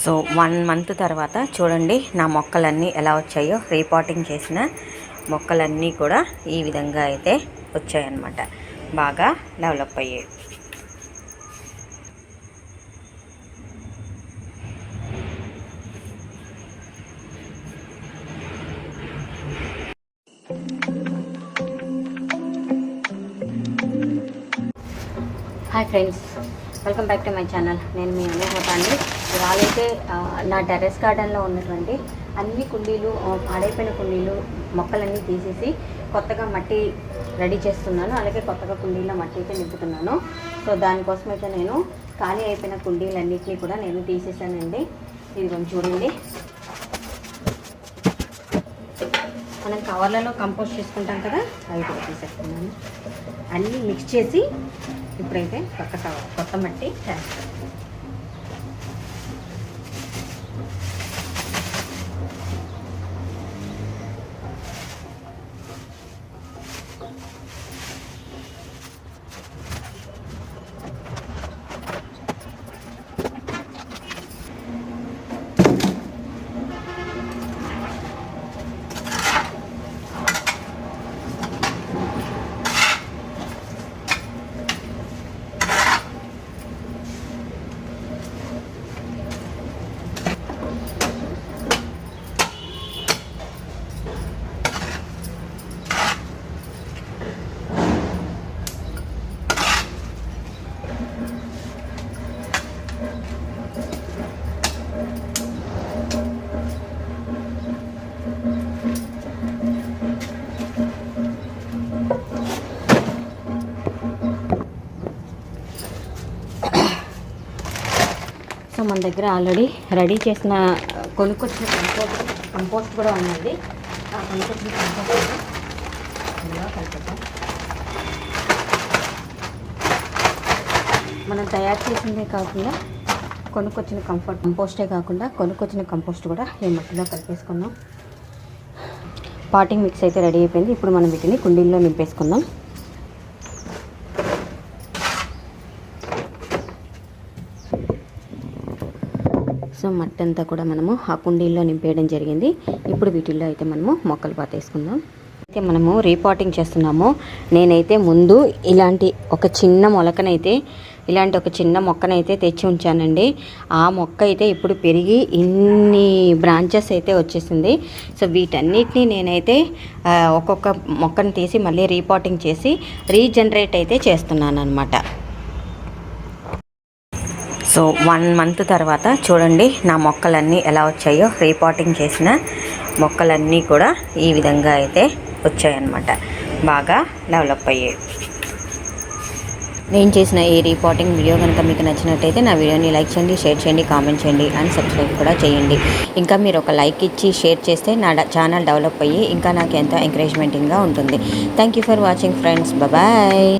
So 1 month తర్వాత చూడండి నా మొక్కలన్నీ ఎలా వచ్చాయో. రీపాటింగ్ చేసిన మొక్కలన్నీ కూడా ఈ విధంగా అయితే వచ్చాయన్నమాట. బాగా డెవలప్ అయ్యాయి. Hi friends, welcome back to my channel. నేను మీ హోతా అండి. ఇవాళైతే నా టెర్రస్ గార్డెన్లో ఉన్నటువంటి అన్ని కుండీలు, పాడైపోయిన కుండీలు, మొక్కలన్నీ తీసేసి కొత్తగా మట్టి రెడీ చేస్తున్నాను. అలాగే కొత్తగా కుండీలో మట్టి అయితే నింపుతున్నాను. సో దానికోసం అయితే నేను ఖాళీ అయిపోయిన కుండీలన్నింటినీ కూడా నేను తీసేసానండి. ఇది కొంచెం చూడండి. మనం కవర్లలో కంపోస్ట్ చేసుకుంటాం కదా, అవి కూడా తీసేస్తున్నాను. అన్నీ మిక్స్ చేసి ఇప్పుడైతే కొత్త మట్టి చేస్తాను. సో మన దగ్గర ఆల్రెడీ రెడీ చేసిన కొనుక్కొచ్చిన కంపోస్ట్ కూడా ఉన్నది. ఆ కొనుక్కొచ్చిన కంపోస్ట్ కలిపేద్దాం. మనం తయారు చేసిందే కాకుండా కొనుక్కొచ్చిన కంపోస్టే కాకుండా కొనుక్కొచ్చిన కంపోస్ట్ కూడా ఈ మట్టిలో కలిపేసుకుందాం. పాటింగ్ మిక్స్ అయితే రెడీ అయిపోయింది. ఇప్పుడు మనం వీటిని కుండీల్లో నింపేసుకుందాం. సో మట్టి అంతా కూడా మనము ఆ కుండీల్లో నింపేయడం జరిగింది. ఇప్పుడు వీటిల్లో అయితే మనము మొక్కలు పాతేసుకుందాం. అయితే మనము రీపాటింగ్ చేస్తున్నాము. నేనైతే ముందు ఇలాంటి ఒక చిన్న మొక్కనైతే తెచ్చి ఉంచానండి. ఆ మొక్క అయితే ఇప్పుడు పెరిగి ఇన్ని బ్రాంచెస్ అయితే వచ్చేసింది. సో వీటన్నిటిని నేనైతే ఒక్కొక్క మొక్కను తీసి మళ్ళీ రీపాటింగ్ చేసి రీజనరేట్ అయితే చేస్తున్నాను అనమాట. సో 1 మంత్ తర్వాత చూడండి నా మొక్కలన్నీ ఎలా వచ్చాయో. రీపాటింగ్ చేసిన మొక్కలన్నీ కూడా ఈ విధంగా అయితే వచ్చాయన్నమాట. బాగా డెవలప్ అయ్యాయి. నేను చేసిన ఈ రీపాటింగ్ వీడియో కనుక మీకు నచ్చినట్టయితే నా వీడియోని లైక్ చేయండి, షేర్ చేయండి, కామెంట్ చేయండి అండ్ సబ్స్క్రైబ్ కూడా చేయండి. ఇంకా మీరు ఒక లైక్ ఇచ్చి షేర్ చేస్తే నా ఛానల్ డెవలప్ అయ్యి ఇంకా నాకు ఎంతో ఎంకరేజ్మెంటింగ్గా ఉంటుంది. Thank you for watching friends. Bye.